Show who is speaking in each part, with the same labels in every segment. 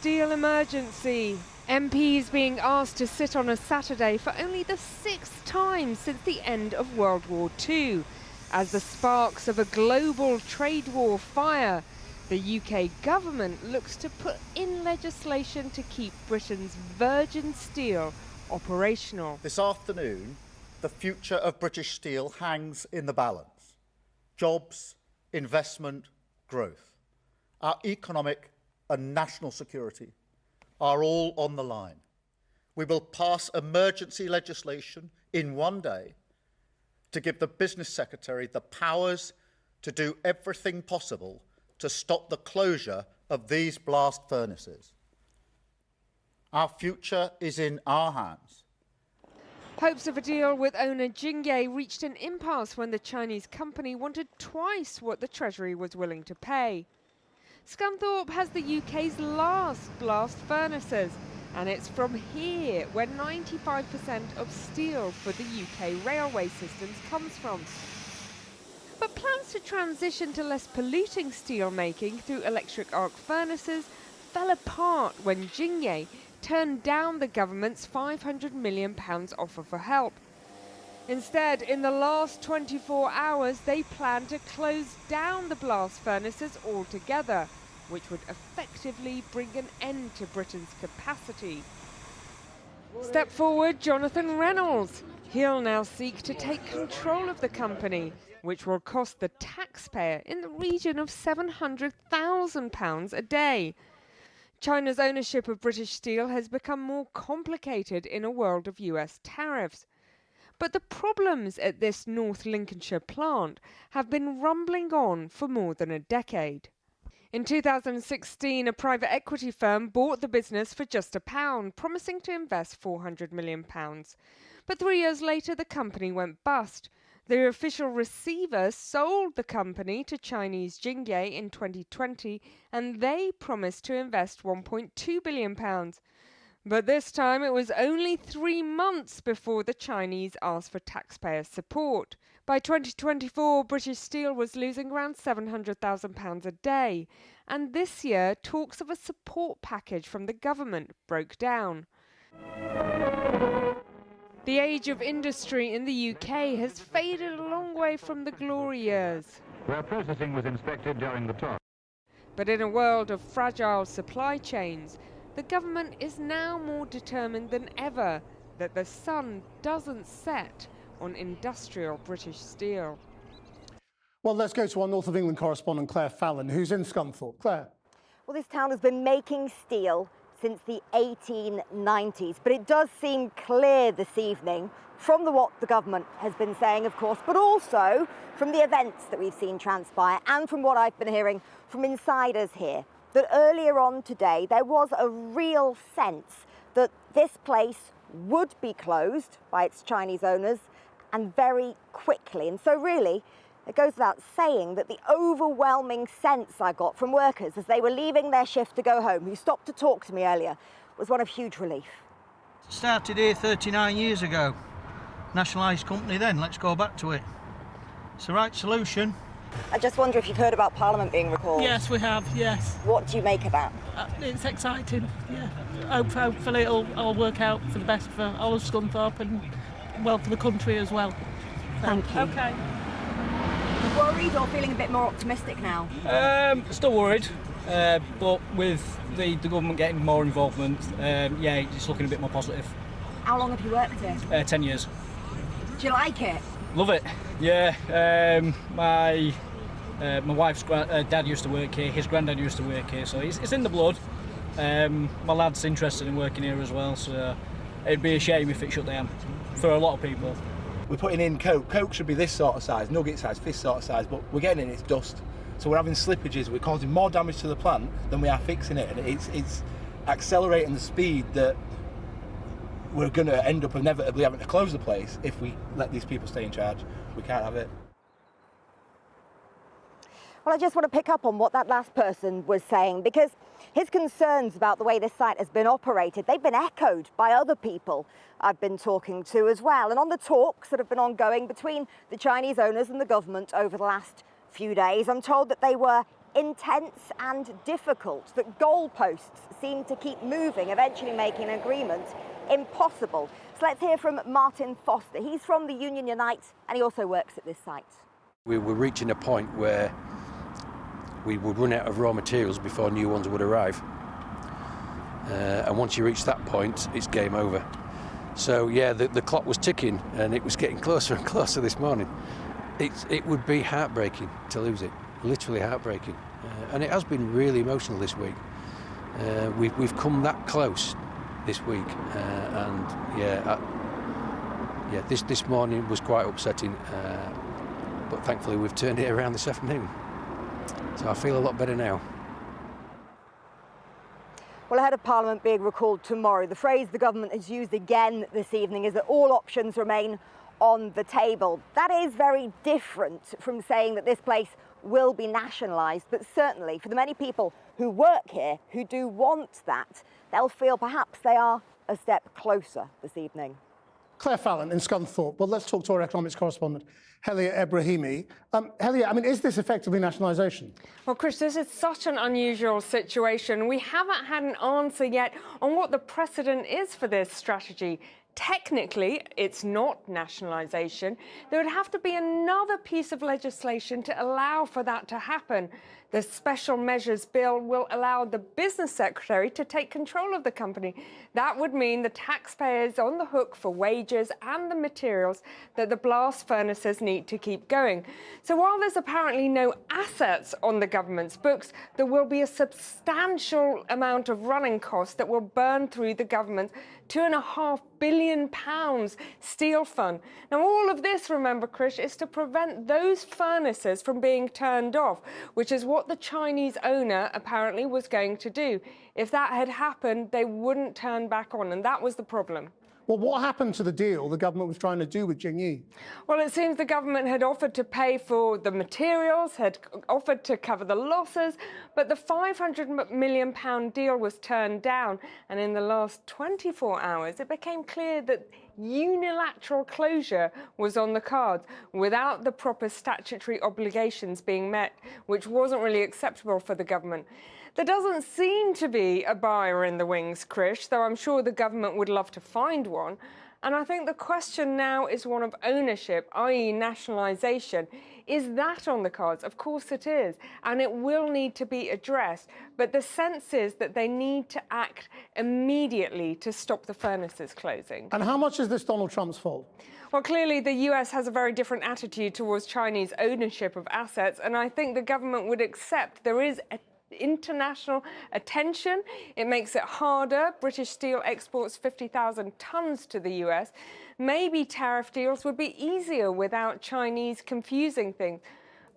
Speaker 1: steel emergency. MPs being asked to sit on a Saturday for only the 6th time since the end of World War II. As the sparks of a global trade war fire, the UK government looks to put in legislation to keep Britain's virgin steel operational.
Speaker 2: This afternoon, the future of British steel hangs in the balance. Jobs, investment, growth. Our economic and national security are all on the line. We will pass emergency legislation in one day to give the Business Secretary the powers to do everything possible to stop the closure of these blast furnaces. Our future is in our hands.
Speaker 1: Hopes of a deal with owner Jingye reached an impasse when the Chinese company wanted twice what the Treasury was willing to pay. Scunthorpe has the UK's last blast furnaces, and it's from here where 95% of steel for the UK railway systems comes from. But plans to transition to less polluting steel making through electric arc furnaces fell apart when Jingye turned down the government's £500 million offer for help. Instead, in the last 24 hours, they plan to close down the blast furnaces altogether, which would effectively bring an end to Britain's capacity. Step forward, Jonathan Reynolds. He'll now seek to take control of the company, which will cost the taxpayer in the region of £700,000 a day. China's ownership of British steel has become more complicated in a world of US tariffs. But the problems at this North Lincolnshire plant have been rumbling on for more than a decade. In 2016, a private equity firm bought the business for just £1, promising to invest £400 million. But 3 years later, the company went bust. The official receiver sold the company to Chinese Jingye in 2020, and they promised to invest £1.2 billion. But this time it was only 3 months before the Chinese asked for taxpayer support. By 2024, British Steel was losing around £700,000 a day, and this year talks of a support package from the government broke down. The age of industry in the UK has faded a long way from the glory years.
Speaker 3: Where processing was inspected during the talk.
Speaker 1: But in a world of fragile supply chains, the government is now more determined than ever that the sun doesn't set on industrial British steel.
Speaker 4: Well, let's go to our North of England correspondent, Claire Fallon, who's in Scunthorpe. Claire.
Speaker 5: Well, this town has been making steel since the 1890s, but it does seem clear this evening from what the government has been saying, of course, but also from the events that we've seen transpire and from what I've been hearing from insiders here, that earlier on today there was a real sense that this place would be closed by its Chinese owners, and very quickly. And so really, it goes without saying that the overwhelming sense I got from workers as they were leaving their shift to go home, who stopped to talk to me earlier, was one of huge relief.
Speaker 6: Started here 39 years ago. Nationalised company then, let's go back to it. It's the right solution.
Speaker 5: I just wonder if you've heard about Parliament being recalled.
Speaker 7: Yes, we have, yes.
Speaker 5: What do you make of that?
Speaker 7: It's exciting, yeah. Hopefully it'll all work out for the best for all of Scunthorpe and well for the country as well.
Speaker 5: Thank you.
Speaker 7: Okay.
Speaker 5: Worried or feeling a bit more optimistic now?
Speaker 8: Still worried, but with the government getting more involvement, yeah, it's looking a bit more positive.
Speaker 5: How long have you worked here?
Speaker 8: 10 years.
Speaker 5: Do you like it?
Speaker 8: Love it, yeah. My wife's dad used to work here, his granddad used to work here, so it's in the blood. My lad's interested in working here as well, so it'd be a shame if it shut down for a lot of people.
Speaker 9: We're putting in coke. Coke should be this sort of size, nugget size, fist sort of size, but we're getting in its dust. So we're having slippages, we're causing more damage to the plant than we are fixing it, and it's accelerating the speed that we're going to end up inevitably having to close the place if we let these people stay in charge. We can't have it.
Speaker 5: Well, I just want to pick up on what that last person was saying, because his concerns about the way this site has been operated, they've been echoed by other people I've been talking to as well. And on the talks that have been ongoing between the Chinese owners and the government over the last few days, I'm told that they were intense and difficult, that goalposts seem to keep moving, eventually making an agreement impossible. So let's hear from Martin Foster. He's from the Union Unite and he also works at this site.
Speaker 10: We were reaching a point where we would run out of raw materials before new ones would arrive. And once you reach that point, it's game over. So yeah, the clock was ticking and it was getting closer and closer this morning. It would be heartbreaking to lose it, literally heartbreaking. And it has been really emotional this week. We've come that close this week, this morning was quite upsetting, but thankfully we've turned it around this afternoon. So I feel a lot better now.
Speaker 5: Well, ahead of Parliament being recalled tomorrow, the phrase the government has used again this evening is that all options remain on the table. That is very different from saying that this place will be nationalised, but certainly for the many people who work here, who do want that, they'll feel perhaps they are a step closer this evening.
Speaker 4: Claire Fallon in Scunthorpe. Well, let's talk to our economics correspondent, Helia Ebrahimi. Helia, I mean, is this effectively nationalisation?
Speaker 1: Well, Chris, this is such an unusual situation. We haven't had an answer yet on what the precedent is for this strategy. Technically, it's not nationalisation. There would have to be another piece of legislation to allow for that to happen. The Special Measures Bill will allow the business secretary to take control of the company. That would mean the taxpayers on the hook for wages and the materials that the blast furnaces need to keep going. So while there's apparently no assets on the government's books, there will be a substantial amount of running costs that will burn through the government's £2.5 billion steel fund. Now, all of this, remember, Chris, is to prevent those furnaces from being turned off, which is what the Chinese owner apparently was going to do. If that had happened, they wouldn't turn back on, and that was the problem.
Speaker 4: Well, what happened to the deal the government was trying to do with Jingyi?
Speaker 1: Well, it seems the government had offered to pay for the materials, had offered to cover the losses, but the £500 million deal was turned down. And in the last 24 hours, it became clear that unilateral closure was on the cards without the proper statutory obligations being met, which wasn't really acceptable for the government. There doesn't seem to be a buyer in the wings, Krish, though I'm sure the government would love to find one. And I think the question now is one of ownership, i.e. nationalisation. Is that on the cards? Of course it is, and it will need to be addressed. But the sense is that they need to act immediately to stop the furnaces closing.
Speaker 4: And how much is this Donald Trump's fault?
Speaker 1: Well, clearly the US has a very different attitude towards Chinese ownership of assets, and I think the government would accept there is international attention. It makes it harder. British Steel exports 50,000 tonnes to the US. Maybe tariff deals would be easier without Chinese confusing things.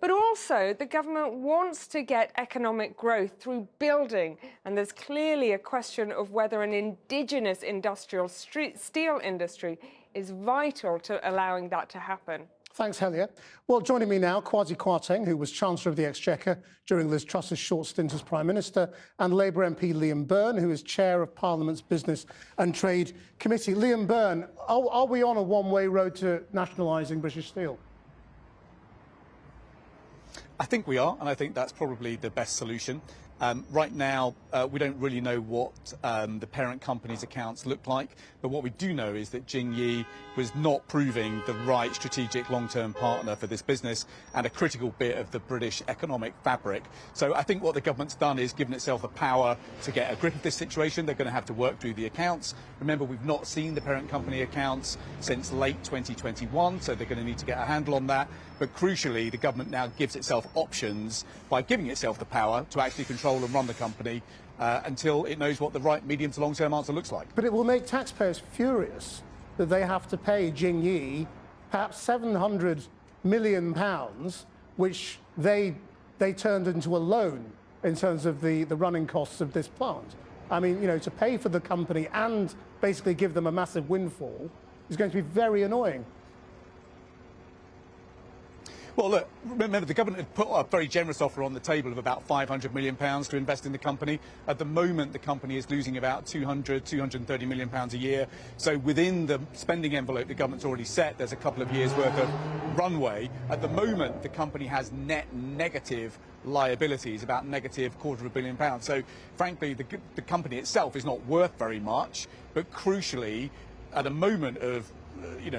Speaker 1: But also, the government wants to get economic growth through building, and there's clearly a question of whether an indigenous industrial steel industry is vital to allowing that to happen.
Speaker 4: Thanks, Helia. Well, joining me now, Kwasi Kwarteng, who was Chancellor of the Exchequer during Liz Truss's short stint as Prime Minister, and Labour MP Liam Byrne, who is Chair of Parliament's Business and Trade Committee. Liam Byrne, are we on a one-way road to nationalising British Steel?
Speaker 11: I think we are, and I think that's probably the best solution. Right now, we don't really know what the parent company's accounts look like, but what we do know is that Jingyi was not proving the right strategic long-term partner for this business and a critical bit of the British economic fabric. So I think what the government's done is given itself the power to get a grip of this situation. They're going to have to work through the accounts. Remember, we've not seen the parent company accounts since late 2021, so they're going to need to get a handle on that. But crucially, the government now gives itself options by giving itself the power to actually control and run the company until it knows what the right medium to long-term answer looks like.
Speaker 4: But it will make taxpayers furious that they have to pay Jingyi perhaps £700 million, which they turned into a loan in terms of the running costs of this plant. I mean, you know, to pay for the company and basically give them a massive windfall is going to be very annoying.
Speaker 11: Well, look, remember, the government had put a very generous offer on the table of about £500 million to invest in the company. At the moment, the company is losing about £230 million a year. So within the spending envelope the government's already set, there's a couple of years' worth of runway. At the moment, the company has net negative liabilities, about negative £250 million. So frankly, the company itself is not worth very much, but crucially, at a moment of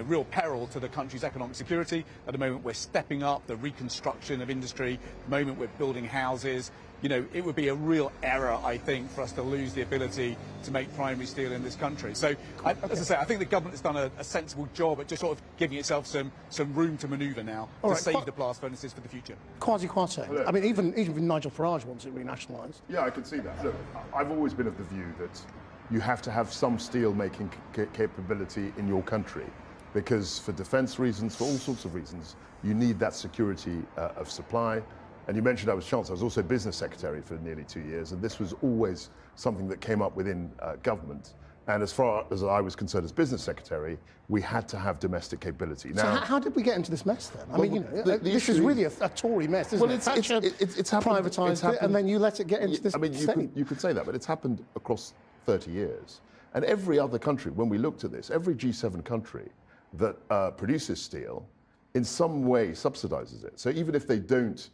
Speaker 11: real peril to the country's economic security, at the moment we're stepping up the reconstruction of industry, the moment we're building houses, it would be a real error, I think, for us to lose the ability to make primary steel in this country. So, as I say, I think the government has done a sensible job at just sort of giving itself some room to manoeuvre now to save the blast furnaces for the future.
Speaker 4: Kwasi Kwarteng. I mean, even Nigel Farage wants it re-nationalised.
Speaker 12: Yeah, I can see that. Look, I've always been of the view that you have to have some steel-making capability in your country, because for defence reasons, for all sorts of reasons, you need that security of supply. And you mentioned I was Chancellor. I was also Business Secretary for nearly 2 years, and this was always something that came up within government. And as far as I was concerned as Business Secretary, we had to have domestic capability. Now,
Speaker 4: so how did we get into this mess then? I mean, this is really a Tory mess, isn't it?
Speaker 12: It's happened,
Speaker 4: privatised it, and then you let it get into this state.
Speaker 12: You could say that, but it's happened across 30 years. And every other country, when we looked at this, every G7 country that produces steel in some way subsidises it. So even if they don't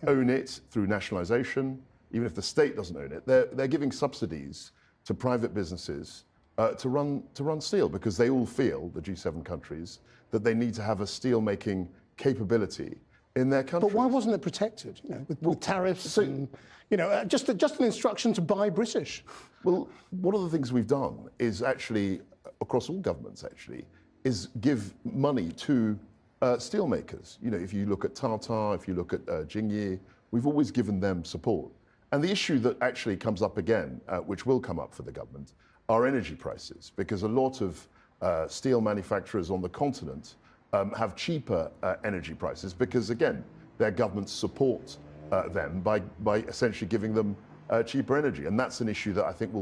Speaker 12: own it through nationalisation, even if the state doesn't own it, they're giving subsidies to private businesses to run steel, because they all feel, the G7 countries, that they need to have a steel-making capability in their country.
Speaker 4: But why wasn't it protected? With tariffs and just an instruction to buy British.
Speaker 12: Well, one of the things we've done is actually, across all governments actually, is give money to steelmakers. If you look at Tata, if you look at Jingyi, we've always given them support. And the issue that actually comes up again, which will come up for the government, are energy prices, because a lot of steel manufacturers on the continent have cheaper energy prices, because again, their governments support them by essentially giving them cheaper energy. And that's an issue that I think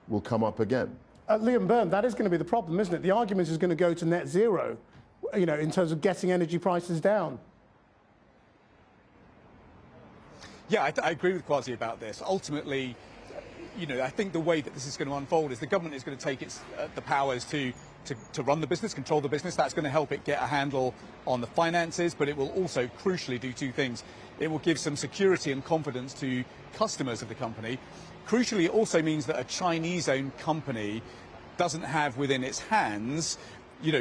Speaker 12: will come up again.
Speaker 4: Liam Byrne, that is going to be the problem, isn't it? The argument is going to go to net zero, in terms of getting energy prices down.
Speaker 11: Yeah, I agree with Kwasi about this. Ultimately, I think the way that this is going to unfold is the government is going to take the powers to run the business, control the business. That's going to help it get a handle on the finances, but it will also crucially do two things. It will give some security and confidence to customers of the company. Crucially, it also means that a Chinese-owned company doesn't have within its hands,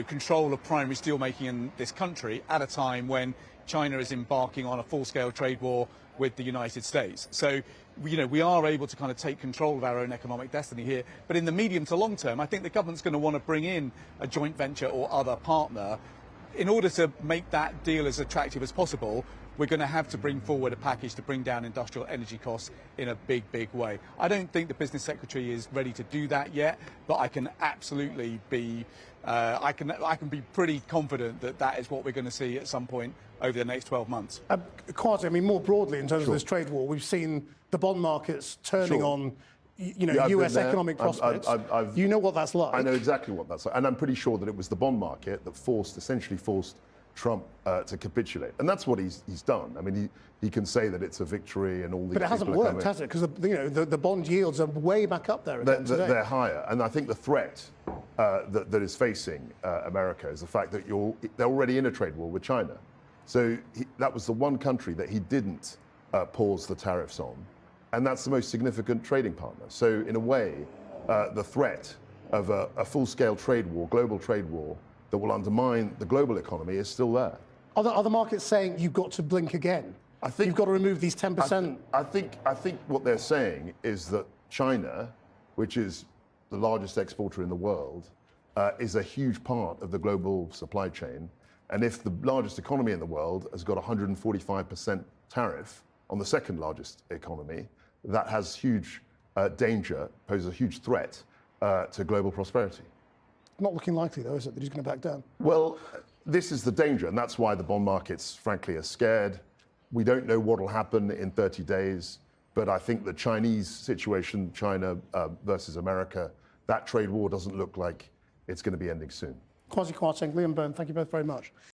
Speaker 11: control of primary steelmaking in this country at a time when China is embarking on a full-scale trade war with the United States. So, we are able to kind of take control of our own economic destiny here. But in the medium to long term, I think the government's going to want to bring in a joint venture or other partner. In order to make that deal as attractive as possible, we're going to have to bring forward a package to bring down industrial energy costs in a big, big way. I don't think the Business Secretary is ready to do that yet, but I can absolutely be, I can be pretty confident that that is what we're going to see at some point over the next 12 months.
Speaker 4: Kwasi, I mean, more broadly in terms of this trade war, we've seen the bond markets turning on, US economic prospects. You know what that's like.
Speaker 12: I know exactly what that's like. And I'm pretty sure that it was the bond market that essentially forced Trump to capitulate. And that's what he's done. I mean, he can say that it's a victory and all these.
Speaker 4: But it hasn't worked, has it? Because the bond yields are way back up there again today.
Speaker 12: They're higher. And I think the threat that is facing America is the fact that they're already in a trade war with China. So that was the one country that he didn't pause the tariffs on. And that's the most significant trading partner. So in a way, the threat of a full-scale trade war, global trade war, that will undermine the global economy is still there.
Speaker 4: Are the markets saying you've got to blink again? I think you've got to remove these 10%.
Speaker 12: I think what they're saying is that China, which is the largest exporter in the world, is a huge part of the global supply chain. And if the largest economy in the world has got 145% tariff on the second largest economy, that has huge danger, poses a huge threat to global prosperity.
Speaker 4: Not looking likely, though, is it, that he's going to back down?
Speaker 12: Well, this is the danger, and that's why the bond markets, frankly, are scared. We don't know what will happen in 30 days, but I think the Chinese situation, China versus America, that trade war doesn't look like it's going to be ending soon.
Speaker 4: Kwasi Kwarteng, Liam Byrne, thank you both very much.